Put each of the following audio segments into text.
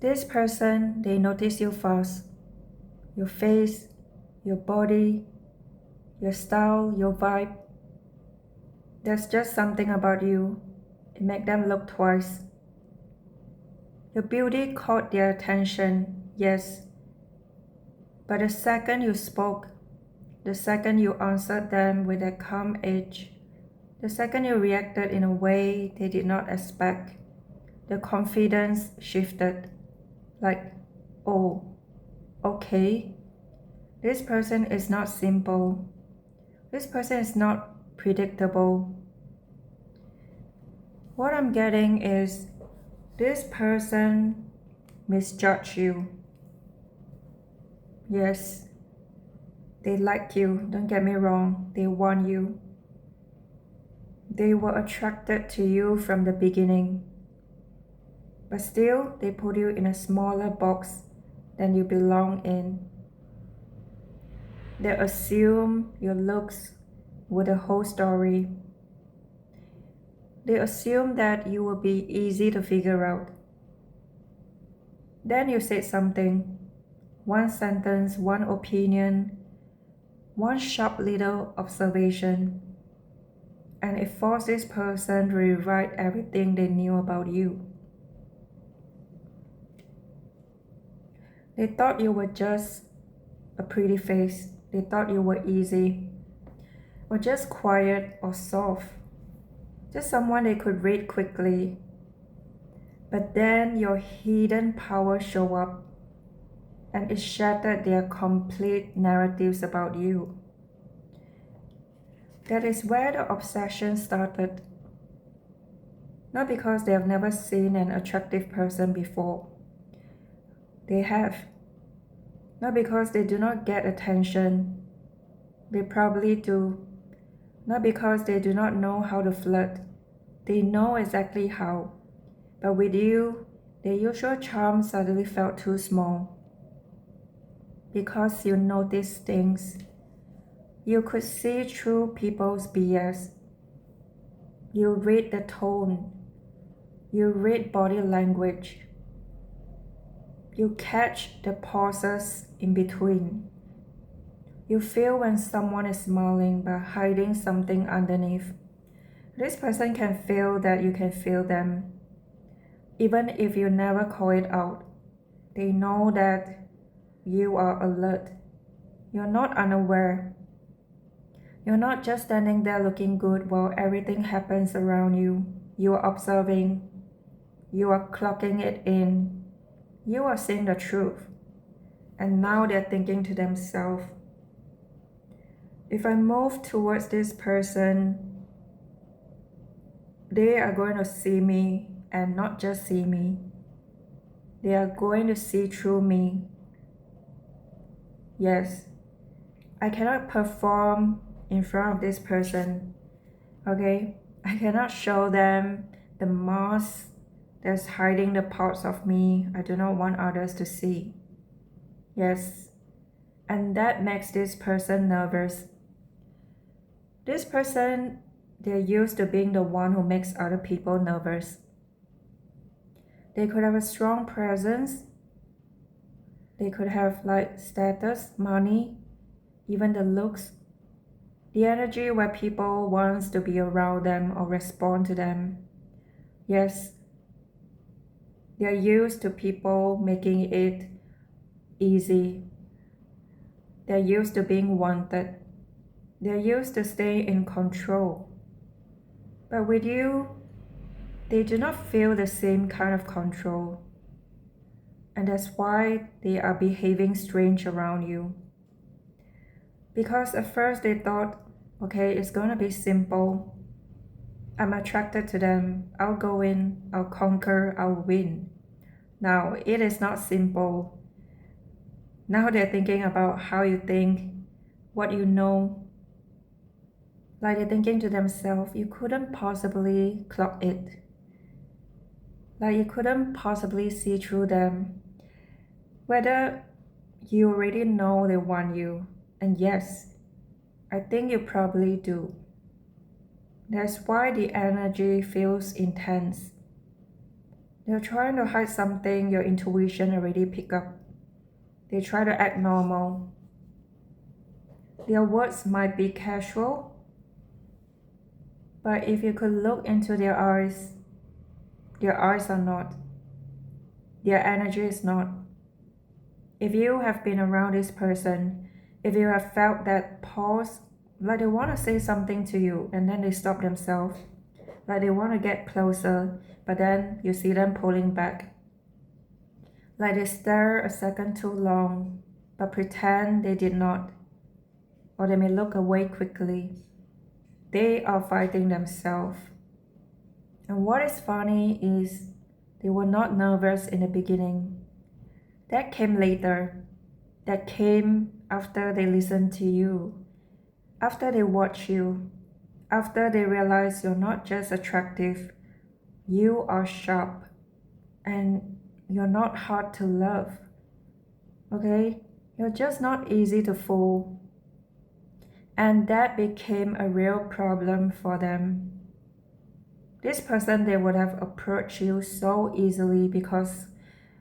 This person, they notice you fast. Your face, your body, your style, your vibe. There's just something about you. It makes them look twice. Your beauty caught their attention, yes. But the second you spoke, the second you answered them with a calm edge, the second you reacted in a way they did not expect, the confidence shifted. Like, oh, okay, this person is not simple. This person is not predictable. What I'm getting is this person misjudged you. Yes, they like you, don't get me wrong, they want you. They were attracted to you from the beginning. But still, they put you in a smaller box than you belong in. They assume your looks were the whole story. They assume that you will be easy to figure out. Then you said something, one sentence, one opinion, one sharp little observation, and it forced this person to rewrite everything they knew about you. They thought you were just a pretty face. They thought you were easy, or just quiet or soft, just someone they could read quickly. But then your hidden power showed up, and it shattered their complete narratives about you. That is where the obsession started. Not because they have never seen an attractive person before. They have. Not because they do not get attention. They probably do. Not because they do not know how to flirt. They know exactly how. But with you, their usual charm suddenly felt too small. Because you noticed things. You could see through people's BS. You read the tone. You read body language. You catch the pauses in between. You feel when someone is smiling but hiding something underneath. This person can feel that you can feel them. Even if you never call it out, they know that you are alert. You're not unaware. You're not just standing there looking good while everything happens around you. You are observing. You are clocking it in. You are seeing the truth. And now they're thinking to themselves, if I move towards this person, they are going to see me and not just see me. They are going to see through me. Yes, I cannot perform in front of this person, okay? I cannot show them the mask that's hiding the parts of me I do not want others to see. Yes, and that makes this person nervous. This person, they're used to being the one who makes other people nervous. They could have a strong presence. They could have like status, money, even the looks. The energy where people wants to be around them or respond to them. Yes, they're used to people making it easy. They're used to being wanted. They're used to staying in control. But with you, they do not feel the same kind of control. And that's why they are behaving strange around you. Because at first they thought, okay, it's gonna be simple. I'm attracted to them. I'll go in, I'll conquer, I'll win. Now, it is not simple. Now they're thinking about how you think, what you know. Like they're thinking to themselves, you couldn't possibly clock it. Like you couldn't possibly see through them. Whether you already know they want you, and yes, I think you probably do. That's why the energy feels intense. They're trying to hide something your intuition already pick up. They try to act normal. Their words might be casual, but if you could look into their eyes are not. Their energy is not. If you have been around this person, if you have felt that pause, like they want to say something to you and then they stop themselves, like they want to get closer, but then you see them pulling back. Like they stare a second too long, but pretend they did not, or they may look away quickly. They are fighting themselves. And what is funny is they were not nervous in the beginning. That came later. That came after they listened to you, after they watch you, after they realize you're not just attractive, you are sharp, and you're not hard to love. Okay? You're just not easy to fool. And that became a real problem for them. This person, they would have approached you so easily because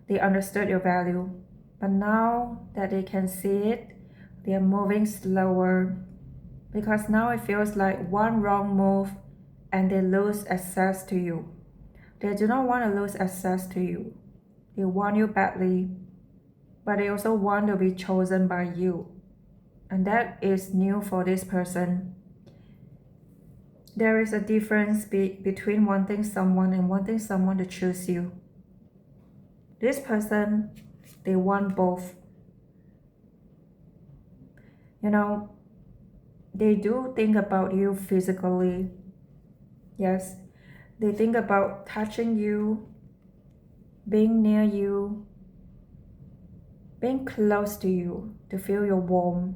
they understood your value. But now that they can see it, they are moving slower because now it feels like one wrong move and they lose access to you. They do not want to lose access to you. They want you badly, but they also want to be chosen by you. And that is new for this person. There is a difference between wanting someone and wanting someone to choose you. This person, they want both. You know, they do think about you physically. Yes, they think about touching you, being near you, being close to you, to feel your warmth,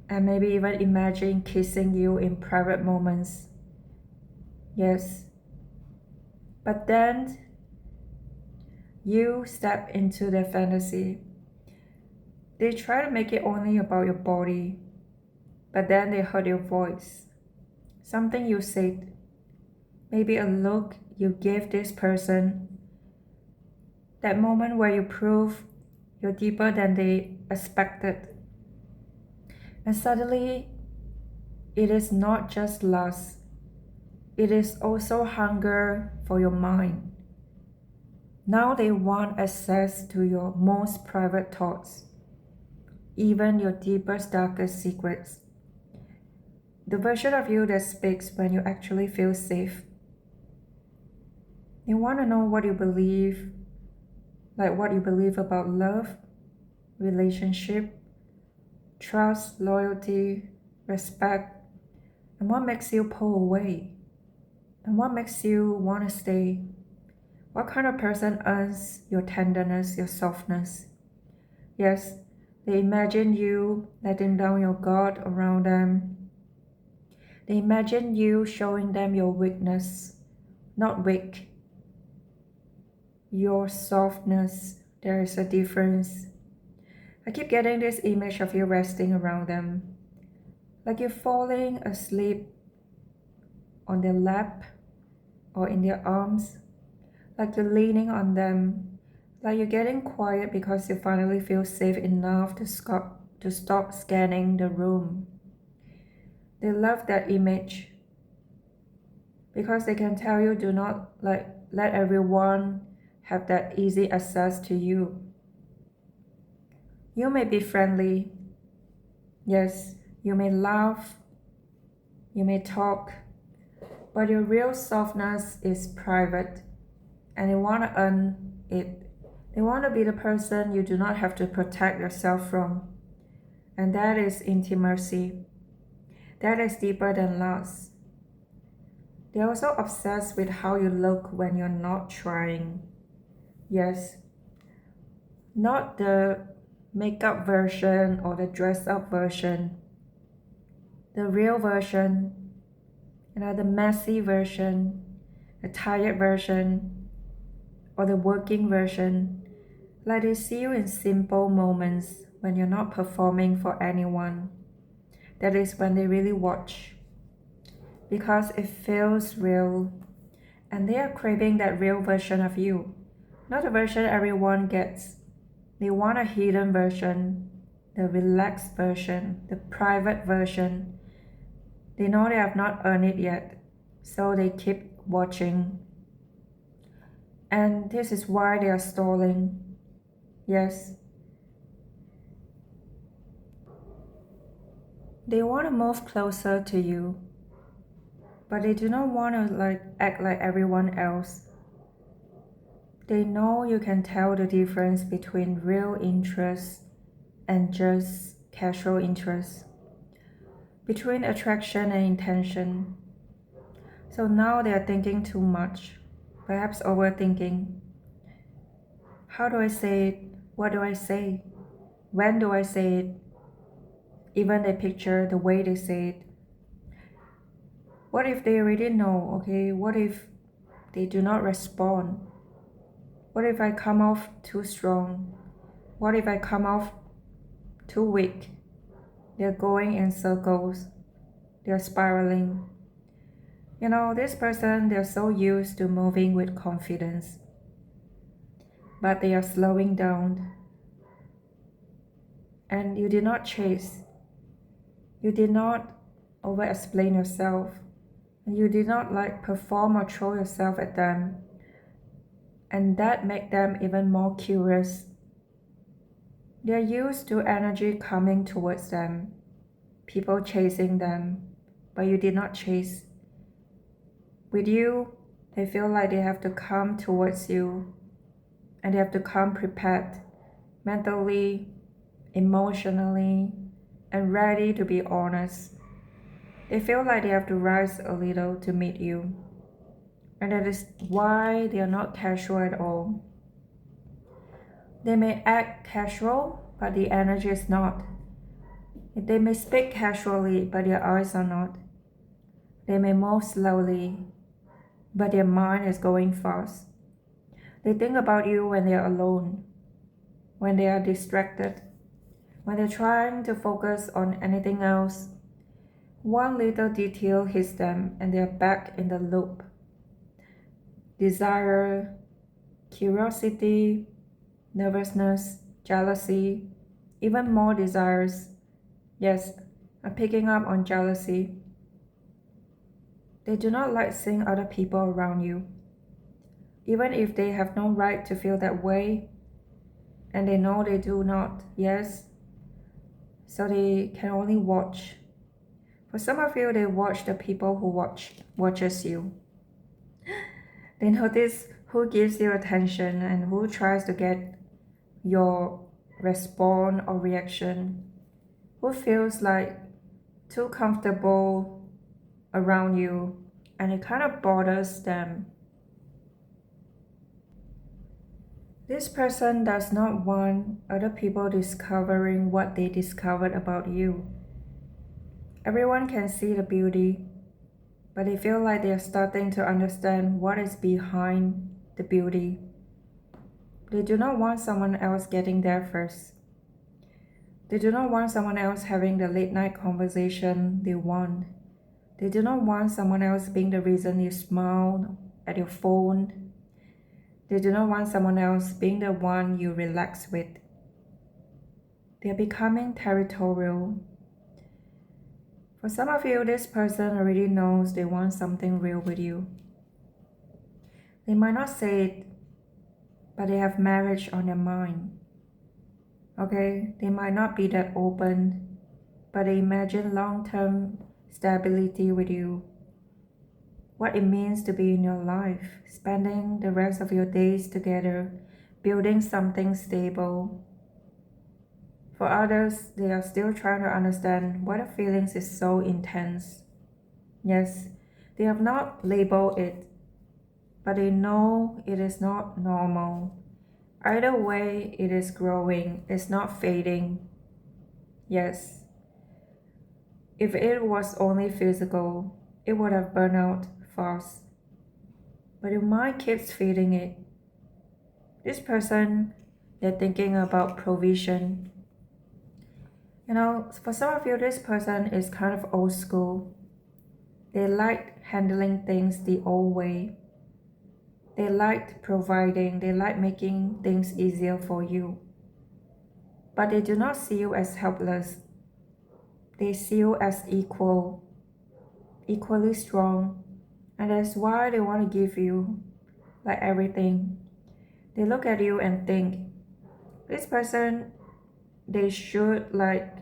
and maybe even imagine kissing you in private moments. Yes. But then you step into their fantasy. They try to make it only about your body, but then they heard your voice. Something you said, maybe a look you gave this person. That moment where you prove you're deeper than they expected. And suddenly, it is not just lust. It is also hunger for your mind. Now they want access to your most private thoughts, even your deepest, darkest secrets. The version of you that speaks when you actually feel safe. They want to know what you believe, like what you believe about love, relationship, trust, loyalty, respect, and what makes you pull away, and what makes you want to stay. What kind of person earns your tenderness, your softness? Yes, they imagine you letting down your guard around them. They imagine you showing them your weakness, not weak. Your softness, there is a difference. I keep getting this image of you resting around them, like you're falling asleep on their lap or in their arms, like you're leaning on them, like you're getting quiet because you finally feel safe enough to stop scanning the room. They love that image because they can tell you do not let everyone have that easy access to you. You may be friendly. Yes, you may laugh. You may talk. But your real softness is private. And they want to earn it. They want to be the person you do not have to protect yourself from. And that is intimacy. That is deeper than lust. They're also obsessed with how you look when you're not trying. Yes, not the makeup version or the dress up version. The real version, the messy version, the tired version, or the working version. Like they see you in simple moments when you're not performing for anyone. That is when they really watch. Because it feels real And they are craving that real version of you, not the version everyone gets. They want a hidden version, the relaxed version, the private version. They know they have not earned it yet, so they keep watching. And this is why they are stalling. Yes. They want to move closer to you, but they do not want to act like everyone else. They know you can tell the difference between real interest and just casual interest, between attraction and intention. So now they are thinking too much, perhaps overthinking. How do I say it? What do I say? When do I say it? Even they picture the way they say it. What if they already know, okay? What if they do not respond? What if I come off too strong? What if I come off too weak? They're going in circles. They're spiraling. You know, this person, they're so used to moving with confidence, but they are slowing down. And you did not chase. You did not over-explain yourself. And you did not perform or throw yourself at them. And that made them even more curious. They're used to energy coming towards them, people chasing them, but you did not chase. With you, they feel like they have to come towards you, and they have to come prepared, mentally, emotionally, and ready to be honest. They feel like they have to rise a little to meet you, and that is why they are not casual at all. They may act casual, but the energy is not. They may speak casually, but their eyes are not. They may move slowly, but their mind is going fast. They think about you when they are alone, when they are distracted, when they're trying to focus on anything else. One little detail hits them and they're back in the loop. Desire, curiosity, nervousness, jealousy, even more desires. Yes, I'm picking up on jealousy. They do not like seeing other people around you, even if they have no right to feel that way, and they know they do not, yes, so they can only watch. For some of you, they watch the people who watches you. They notice who gives you attention and who tries to get your response or reaction, who feels like too comfortable around you, and it kind of bothers them. This person does not want other people discovering what they discovered about you. Everyone can see the beauty, but they feel like they are starting to understand what is behind the beauty. They do not want someone else getting there first. They do not want someone else having the late night conversation they want. They do not want someone else being the reason you smile at your phone. They do not want someone else being the one you relax with. They are becoming territorial. For some of you, this person already knows they want something real with you. They might not say it, but they have marriage on their mind. Okay, they might not be that open, but they imagine long-term stability with you. What it means to be in your life, spending the rest of your days together, building something stable. For others, they are still trying to understand why the feelings is so intense. Yes, they have not labeled it, but they know it is not normal. Either way, it is growing, it's not fading. Yes. If it was only physical, it would have burned out fast. But your mind keeps feeding it. This person, they're thinking about provision. You know, for some of you, this person is kind of old school. They like handling things the old way. They like providing, they like making things easier for you. But they do not see you as helpless. They see you as equally strong. And that's why they want to give you like everything. They look at you and think, this person, they should like,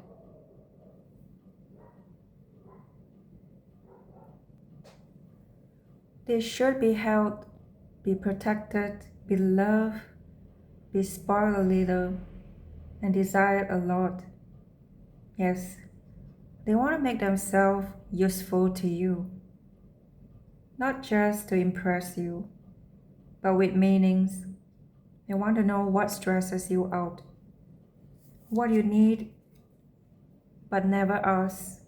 they should be held, be protected, be loved, be spoiled a little, and desired a lot. Yes, they want to make themselves useful to you, not just to impress you, but with meanings. They want to know what stresses you out, what you need, but never ask.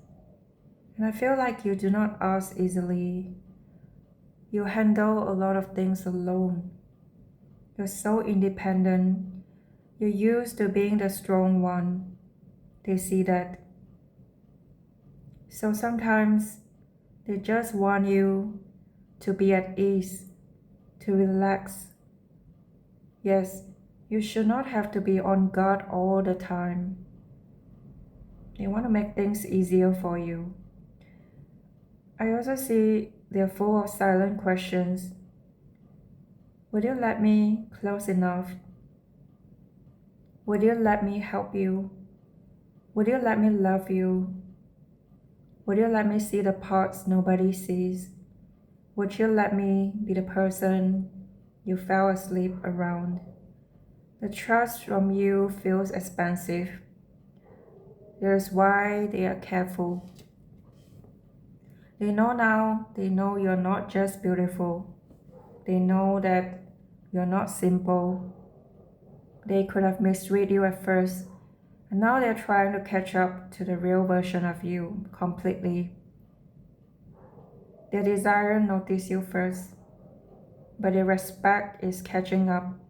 And I feel like you do not ask easily. You handle a lot of things alone. You're so independent. You're used to being the strong one. They see that. So sometimes they just want you to be at ease, to relax. Yes, you should not have to be on guard all the time. They want to make things easier for you. I also see they're full of silent questions. Would you let me close enough? Would you let me help you? Would you let me love you? Would you let me see the parts nobody sees? Would you let me be the person you fell asleep around? The trust from you feels expensive. That is why they are careful. They know now, they know you're not just beautiful. They know that you're not simple. They could have misread you at first, and now they're trying to catch up to the real version of you completely. Their desire notice you first, but their respect is catching up.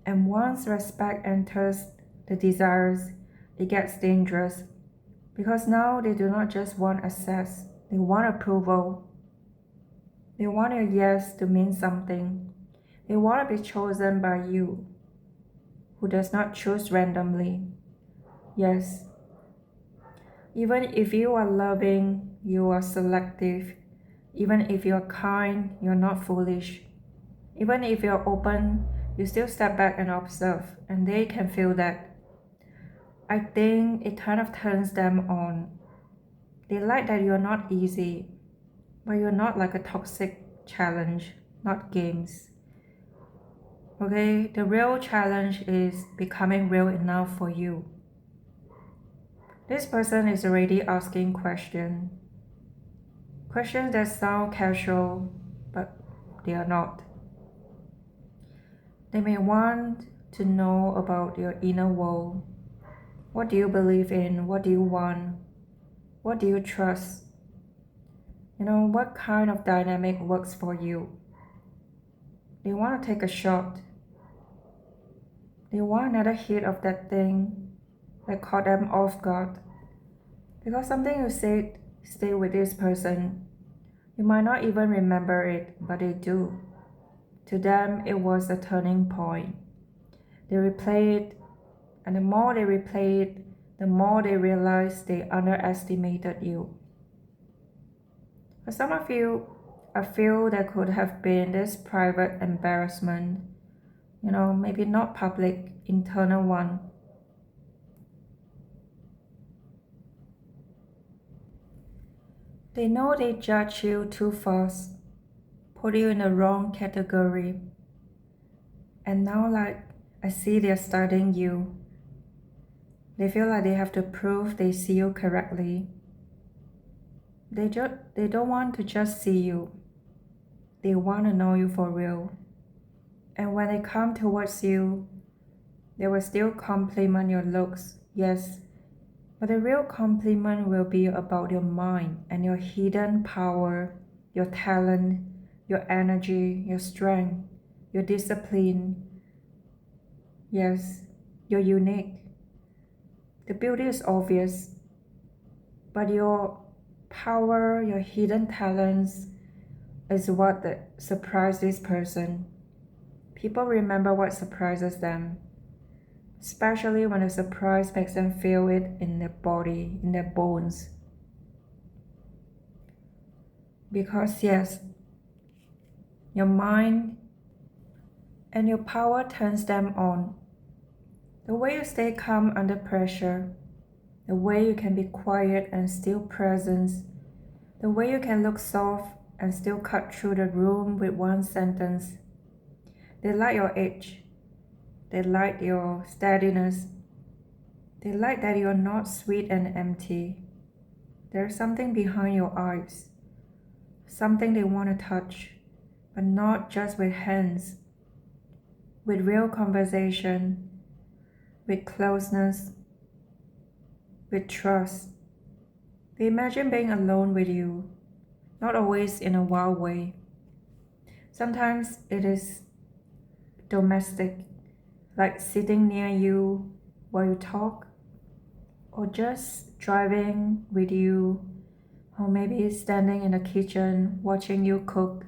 And once respect enters the desires, it gets dangerous because now they do not just want access, they want approval. They want your yes to mean something. They want to be chosen by you, who does not choose randomly. Yes, even if you are loving, you are selective. Even if you're kind, you're not foolish. Even if you're open, you still step back and observe, and they can feel that. I think it kind of turns them on. They like that you're not easy, but you're not like a toxic challenge, not games. Okay, the real challenge is becoming real enough for you. This person is already asking questions that sound casual, but they are not. They may want to know about your inner world. What do you believe in? What do you want? What do you trust? What kind of dynamic works for you? They want to take a shot. They want another hit of that thing that caught them off guard. Because something you said stay with this person. You might not even remember it, but they do. To them, it was a turning point. They replay it, and the more they replay it, the more they realize they underestimated you. For some of you, I feel there could have been this private embarrassment, maybe not public, internal one. They know they judge you too fast, put you in the wrong category. And now, I see they're studying you. They feel like they have to prove they see you correctly. They don't want to just see you. They want to know you for real. And when they come towards you, they will still compliment your looks, yes. But the real compliment will be about your mind and your hidden power, your talent, your energy, your strength, your discipline. Yes, you're unique. The beauty is obvious, but your power, your hidden talents, is what surprised this person. People remember what surprises them, especially when the surprise makes them feel it in their body, in their bones. Because yes, your mind and your power turns them on. The way you stay calm under pressure, the way you can be quiet and still present, the way you can look soft and still cut through the room with one sentence. They like your edge. They like your steadiness. They like that you're not sweet and empty. There's something behind your eyes, something they want to touch, but not just with hands, with real conversation, with closeness, with trust. They imagine being alone with you, not always in a wild way. Sometimes it is domestic, like sitting near you while you talk, or just driving with you, or maybe standing in the kitchen watching you cook,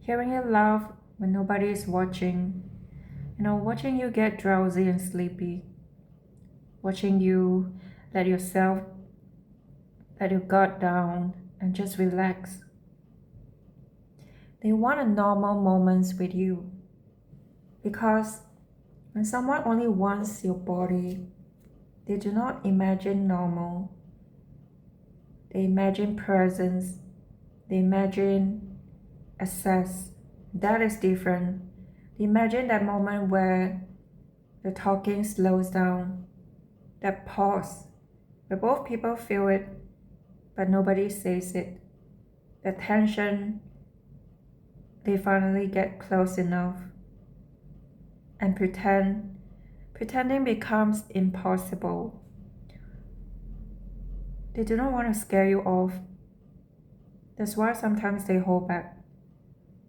hearing you laugh when nobody is watching, watching you get drowsy and sleepy, watching you let your guard down and just relax. They want a normal moments with you, because when someone only wants your body, they do not imagine normal. They imagine presence. They imagine access. That is different. They imagine that moment where the talking slows down, that pause, where both people feel it, but nobody says it. The tension, they finally get close enough, and pretending becomes impossible. They do not want to scare you off. That's why sometimes they hold back.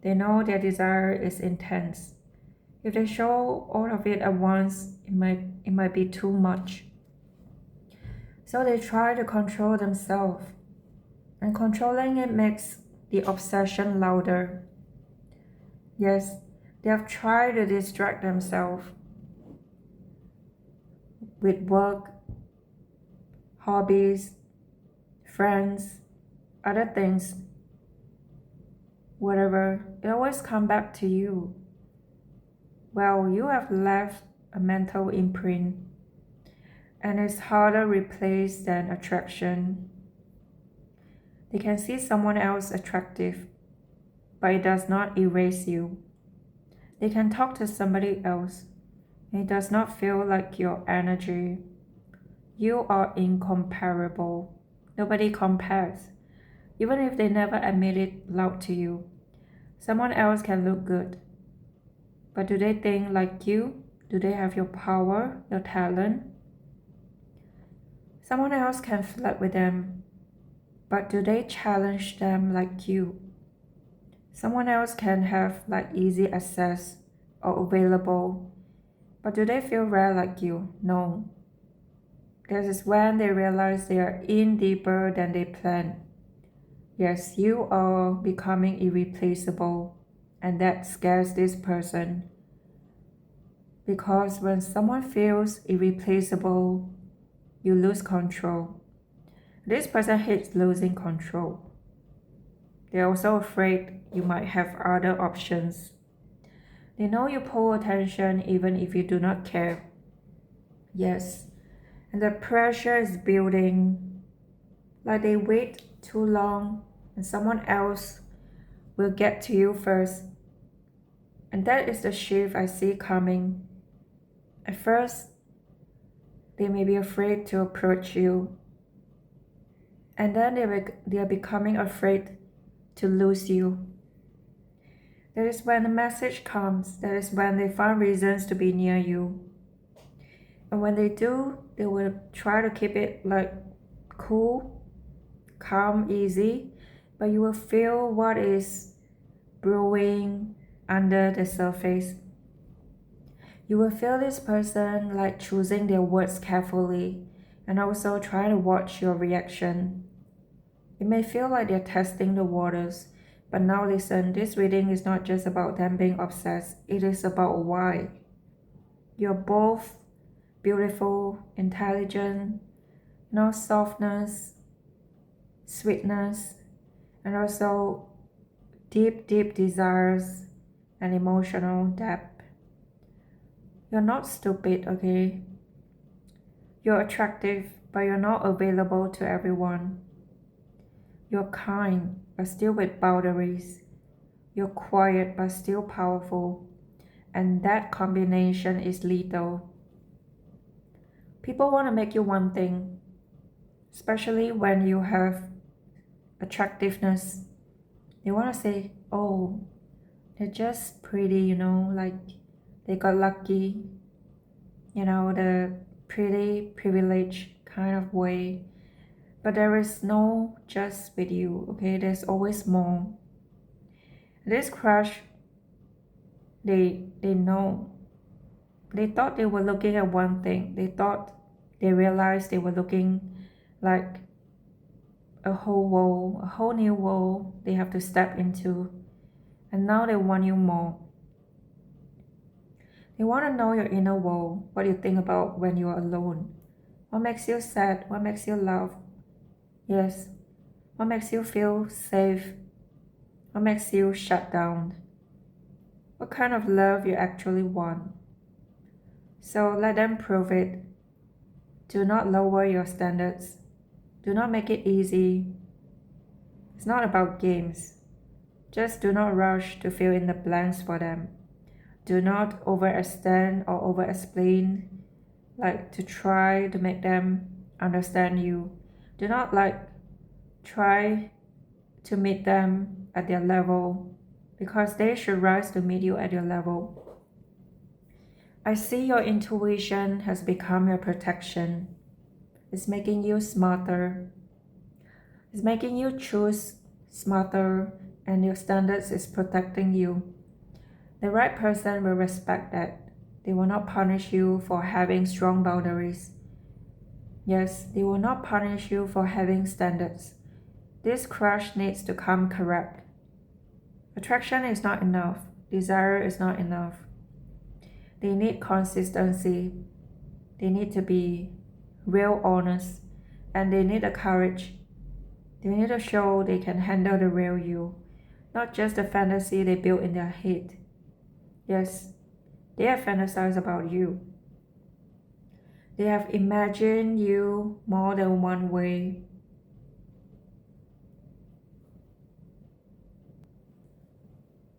They know their desire is intense. If they show all of it at once, it might be too much. So they try to control themselves, and controlling it makes the obsession louder. Yes, they have tried to distract themselves with work, hobbies, friends, other things, whatever. It always comes back to you. Well, you have left a mental imprint, and it's harder replaced than attraction. They can see someone else attractive, but it does not erase you. They can talk to somebody else, and it does not feel like your energy. You are incomparable. Nobody compares, even if they never admit it loud to you. Someone else can look good, but do they think like you? Do they have your power, your talent? Someone else can flirt with them, but do they challenge them like you? Someone else can have like easy access or available, but do they feel rare like you? No. This is when they realize they are in deeper than they planned. Yes, you are becoming irreplaceable, and that scares this person. Because when someone feels irreplaceable, you lose control. This person hates losing control. They're also afraid you might have other options. They know you pull attention even if you do not care. Yes, and the pressure is building. Like they wait too long and someone else will get to you first. And that is the shift I see coming. At first, they may be afraid to approach you. And then they are becoming afraid to lose you. That is when the message comes. That is when they find reasons to be near you. And when they do, they will try to keep it like cool, calm, easy. But you will feel what is brewing under the surface. You will feel this person like choosing their words carefully and also try to watch your reaction. It may feel like they're testing the waters, But now listen, this reading is not just about them being obsessed. It is about why. You're both beautiful, intelligent, softness, sweetness, and also deep, deep desires and emotional depth. You're not stupid, okay? You're attractive, but you're not available to everyone. You're kind, but still with boundaries. You're quiet, but still powerful. And that combination is lethal. People want to make you one thing, especially when you have attractiveness. They want to say, oh, they're just pretty, like they got lucky, the pretty privileged kind of way. But there is no just with you, okay? There's always more. This crush, they know. They thought they were looking at one thing. They realized they were looking like a whole world, a whole new world they have to step into. And now they want you more. They want to know your inner world, what you think about when you are alone. What makes you sad? What makes you laugh? Yes. What makes you feel safe? What makes you shut down? What kind of love you actually want? So let them prove it. Do not lower your standards. Do not make it easy. It's not about games. Just do not rush to fill in the blanks for them. Do not overextend or over-explain, like to try to make them understand you. Do not try to meet them at their level, because they should rise to meet you at your level. I see your intuition has become your protection. It's making you smarter. It's making you choose smarter, and your standards is protecting you. The right person will respect that. They will not punish you for having strong boundaries. Yes, they will not punish you for having standards. This crush needs to come correct. Attraction is not enough. Desire is not enough. They need consistency. They need to be real honest. And they need the courage. They need to show they can handle the real you, not just the fantasy they built in their head. Yes, they have fantasized about you. They have imagined you more than one way.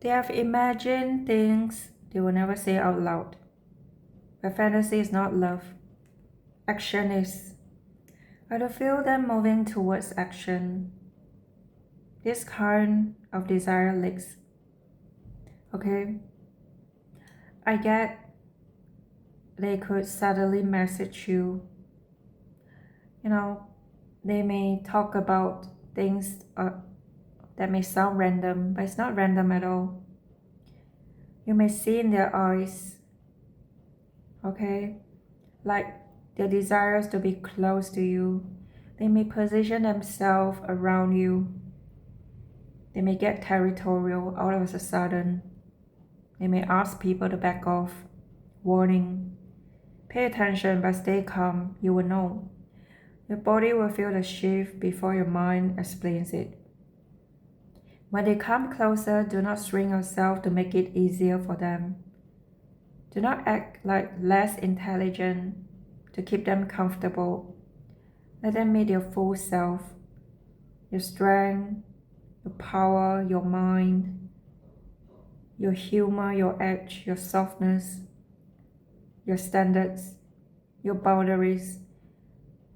They have imagined things they will never say out loud. But fantasy is not love. Action is. I do feel them moving towards action. This kind of desire leaks. Okay? I get they could suddenly message you. They may talk about things that may sound random, but it's not random at all. You may see in their eyes, okay, like their desires to be close to you. They may position themselves around you. They may get territorial all of a sudden. They may ask people to back off. Warning. Pay attention, but stay calm. You will know. Your body will feel the shift before your mind explains it. When they come closer, do not shrink yourself to make it easier for them. Do not act like less intelligent to keep them comfortable. Let them meet your full self, your strength, your power, your mind, your humor, your edge, your softness, your standards, your boundaries.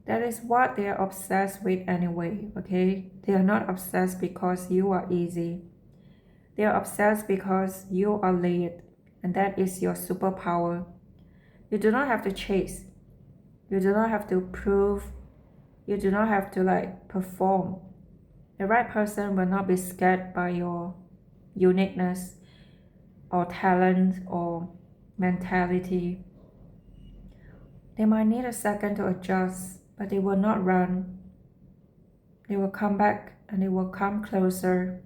That is what they are obsessed with anyway, okay? They are not obsessed because you are easy. They are obsessed because you are layered, and that is your superpower. You do not have to chase. You do not have to prove. You do not have to perform. The right person will not be scared by your uniqueness or talent or mentality. They might need a second to adjust, but they will not run. They will come back and they will come closer.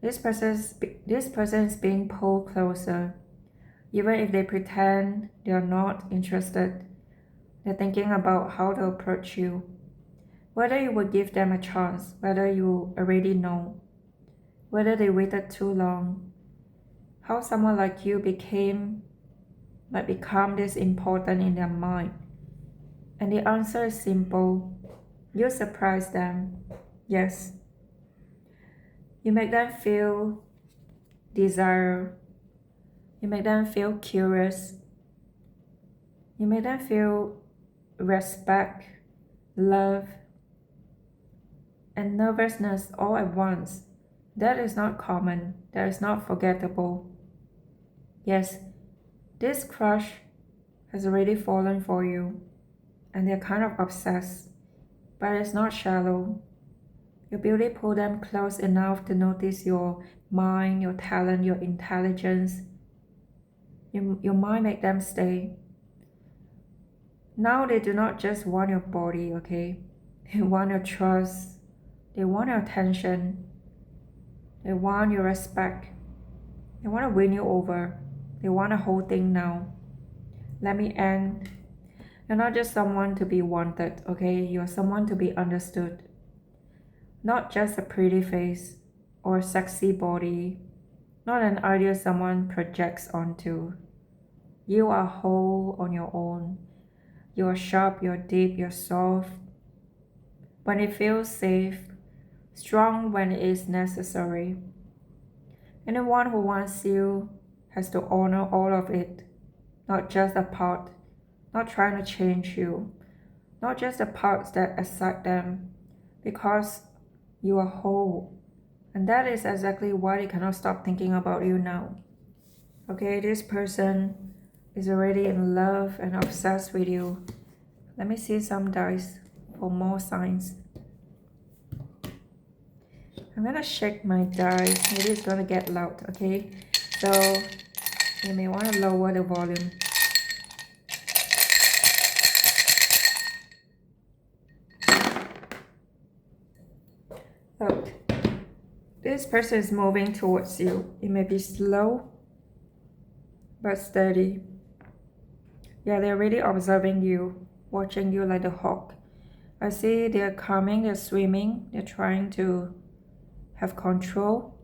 This person is being pulled closer. Even if they pretend they are not interested, they're thinking about how to approach you. Whether you would give them a chance, whether you already know, whether they waited too long, how someone like you might become this important in their mind. And the answer is simple. You surprise them. Yes. You make them feel desire. You make them feel curious. You make them feel respect, love, and nervousness all at once. That is not common. That is not forgettable. Yes, this crush has already fallen for you, and they're kind of obsessed, but it's not shallow. Your beauty pulled them close enough to notice your mind, your talent, your intelligence. Your mind make them stay. Now they do not just want your body, okay? They want your trust. They want your attention. They want your respect. They want to win you over. They want the whole thing now. Let me end. You're not just someone to be wanted, okay? You're someone to be understood. Not just a pretty face or a sexy body. Not an idea someone projects onto. You are whole on your own. You're sharp, you're deep, you're soft. When it feels safe, strong when it is necessary. Anyone who wants you has to honor all of it, not just a part, not trying to change you, not just the parts that excite them, because you are whole. And that is exactly why they cannot stop thinking about you now. Okay, this person is already in love and obsessed with you. Let me see some dice for more signs. I'm gonna shake my dice. Maybe it's gonna get loud, okay? So you may want to lower the volume. Look, this person is moving towards you. It may be slow, but steady. Yeah, they're really observing you, watching you like a hawk. I see they're coming, they're swimming, they're trying to have control.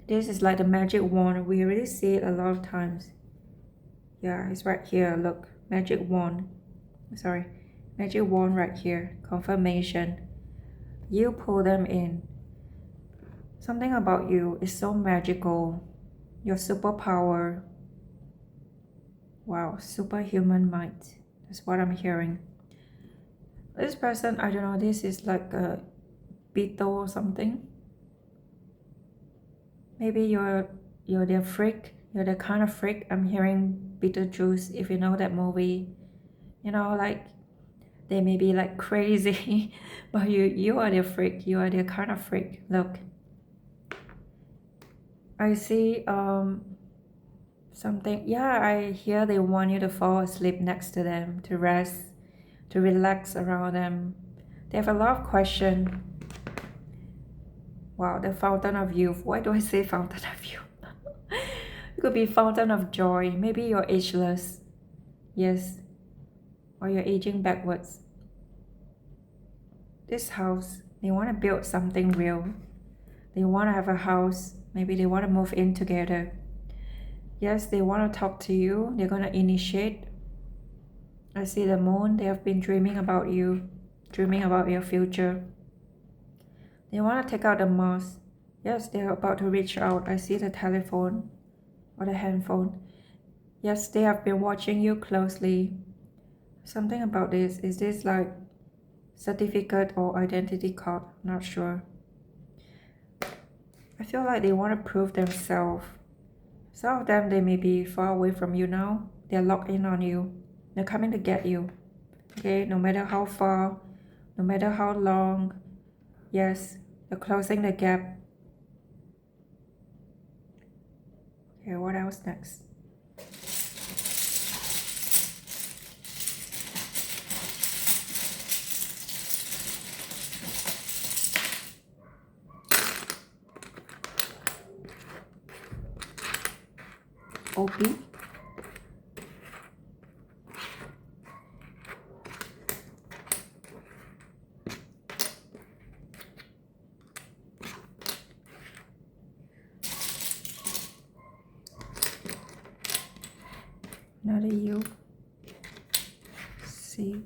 This is like the magic wand. We already see it a lot of times. Yeah, it's right here. Look, magic wand. Sorry, magic wand right here. Confirmation. You pull them in. Something about you is so magical. Your superpower. Wow, superhuman might. That's what I'm hearing. This person, I don't know, this is like a beetle or something. Maybe you're the freak. You're the kind of freak. I'm hearing Beetlejuice, if you know that movie. You know, like they may be like crazy, but you are the freak. You are the kind of freak. Look, I see something. Yeah, I hear they want you to fall asleep next to them, to rest, to relax around them. They have a lot of questions. Wow, the fountain of youth. Why do I say fountain of youth? It could be fountain of joy. Maybe you're ageless. Yes. Or you're aging backwards. This house, they want to build something real. They want to have a house. Maybe they want to move in together. Yes, they want to talk to you. They're going to initiate. I see the moon. They have been dreaming about you, dreaming about your future. They want to take out the mask. Yes, they're about to reach out. I see the telephone or the handphone. Yes, they have been watching you closely. Something about this. Is this like certificate or identity card? Not sure. I feel like they want to prove themselves. Some of them, they may be far away from you now. They're locked in on you. They're coming to get you. Okay, no matter how far, no matter how long. Yes, they're closing the gap. Okay, what else next? OP. Another U. C.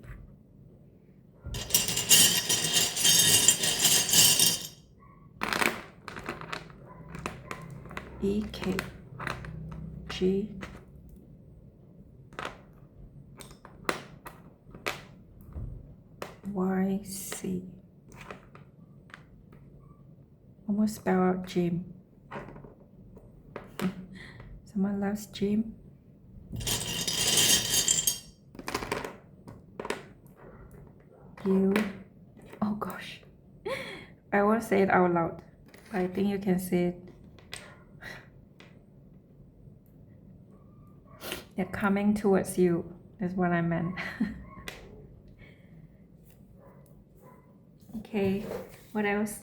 E, K, G, Y, C. Almost spell out gym. Someone loves gym. U. Oh gosh. I won't say it out loud, but I think you can say it. They're coming towards you, is what I meant. Okay, what else?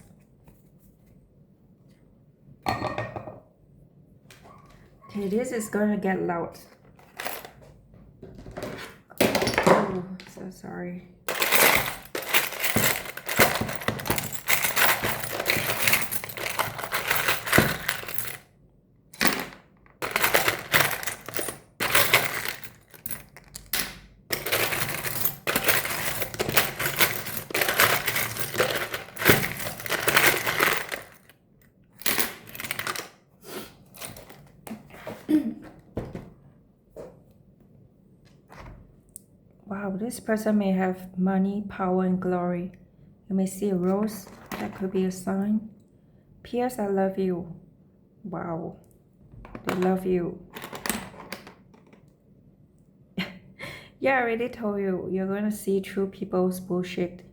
Okay, this is gonna get loud. Oh, so sorry. Wow, this person may have money, power, and glory. You may see a rose. That could be a sign. P.S. I love you. Wow. They love you. Yeah, I already told you. You're going to see through people's bullshit.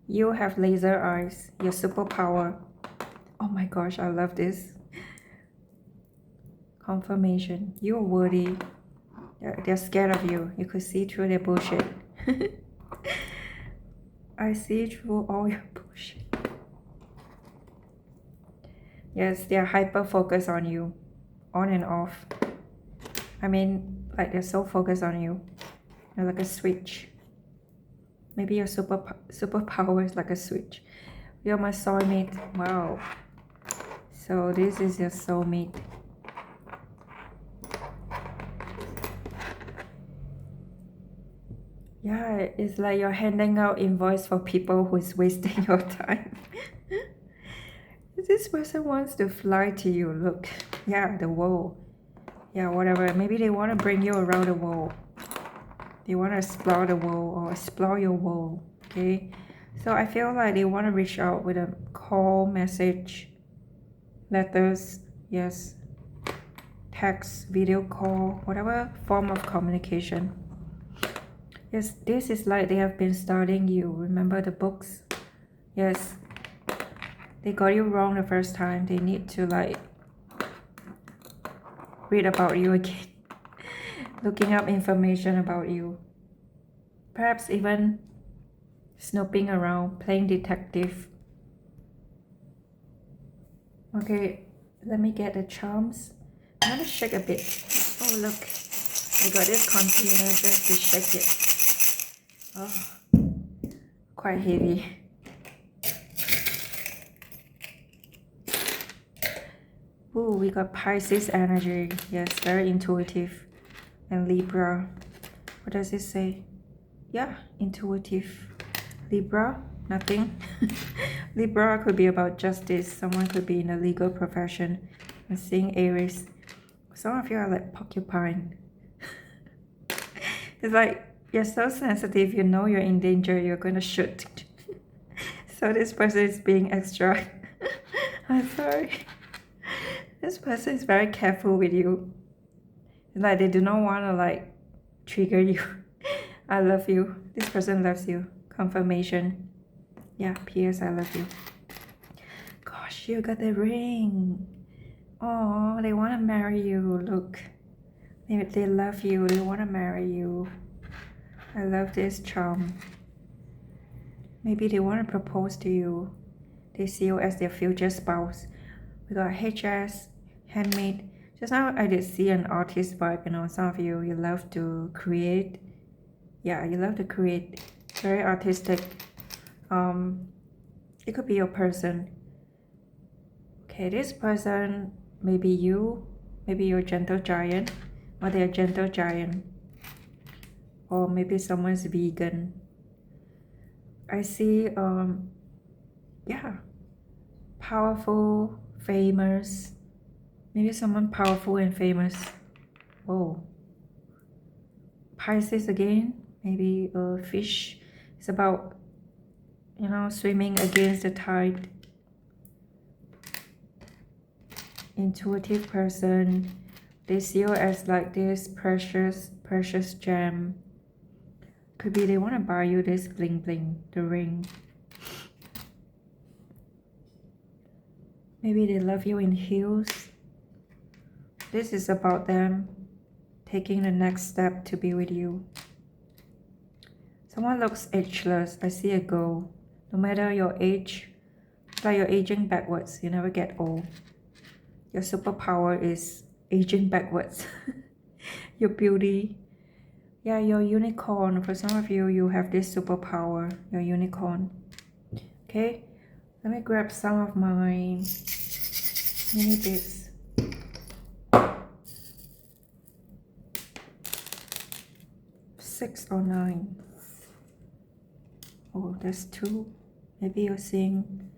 You have laser eyes. Your superpower. Oh my gosh, I love this. Confirmation. You're worthy. They're scared of you. You could see through their bullshit. I see through all your bullshit. Yes, they're hyper-focused on you. On and off. I mean, like they're so focused on you. They're like a switch. Maybe your superpower is like a switch. You're my soulmate. Wow. So this is your soulmate. Yeah, it's like you're handing out invoice for people who's wasting your time. This person wants to fly to you. Look, yeah, the world. Yeah, whatever. Maybe they want to bring you around the world. They want to explore the world or explore your world. Okay, so I feel like they want to reach out with a call, message, letters, yes, text, video call, whatever form of communication. Yes, this is like they have been studying you. Remember the books? Yes, they got you wrong the first time. They need to like read about you again. Looking up information about you. Perhaps even snooping around, playing detective. Okay, let me get the charms. I'm gonna shake a bit. Oh look, I got this container just to shake it. Oh, quite heavy. Ooh, we got Pisces energy. Yes, very intuitive. And Libra. What does it say? Yeah, intuitive. Libra, nothing. Libra could be about justice. Someone could be in the legal profession. I'm seeing Aries. Some of you are like porcupine. It's like you're so sensitive. You know you're in danger. You're going to shoot. So this person is being extra. I'm sorry. This person is very careful with you. It's like they do not want to like trigger you. I love you. This person loves you. Confirmation. Yeah, P.S. I love you. Gosh, you got the ring. Oh, they want to marry you. Look. They love you. They want to marry you. I love this charm. Maybe they want to propose to you. They see you as their future spouse. We got HS, handmaid, Just now I did see an artist vibe, you know, some of you, you love to create. Yeah, you love to create, very artistic. It could be your person. Okay, this person, maybe you, maybe you're a gentle giant, or they're a gentle giant, or maybe someone's vegan. I see, yeah, powerful, famous, maybe someone powerful and famous. Oh, Pisces again, maybe a fish. It's about, you know, swimming against the tide. Intuitive person, they see you as like this precious gem. Could be they want to buy you this bling bling, the ring. Maybe they love you in heels. This is about them taking the next step to be with you. Someone looks ageless. I see a goal. No matter your age, it's like you're aging backwards. You never get old. Your superpower is aging backwards. Your beauty. Yeah, your unicorn. For some of you, you have this superpower. Your unicorn. Okay, let me grab some of my mini bits. Six or nine. Oh, there's two. Maybe you're seeing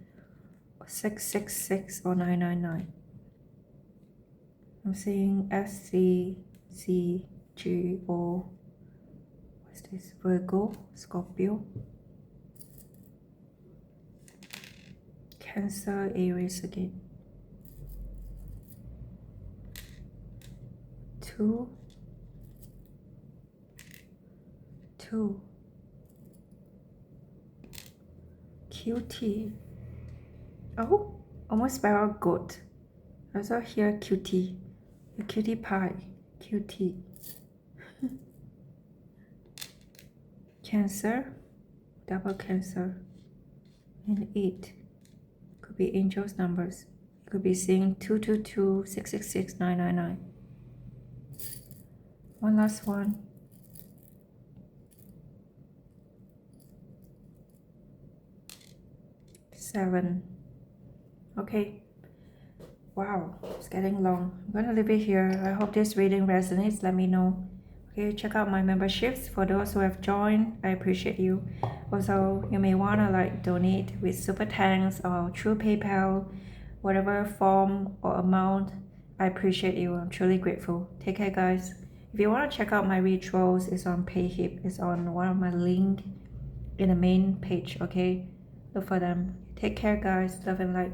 666 or 999. I'm seeing SCCGO. What's this? Virgo, Scorpio, Cancer, Aries again. 2, 2. QT. Oh, almost spelled goat. I also hear cutie. A cutie pie. QT. Cancer, double Cancer, and 8. Could be angels' numbers. You could be seeing 222, 666, 999. One last one. 7. Okay. Wow, it's getting long. I'm gonna leave it here. I hope this reading resonates. Let me know. Okay, check out my memberships. For those who have joined, I appreciate you. Also, you may wanna like donate with super thanks or through PayPal, whatever form or amount. I appreciate you. I'm truly grateful. Take care, guys. If you want to check out my rituals, it's on Payhip. It's on one of my links in the main page. Okay, look for them. Take care, guys. Love and light.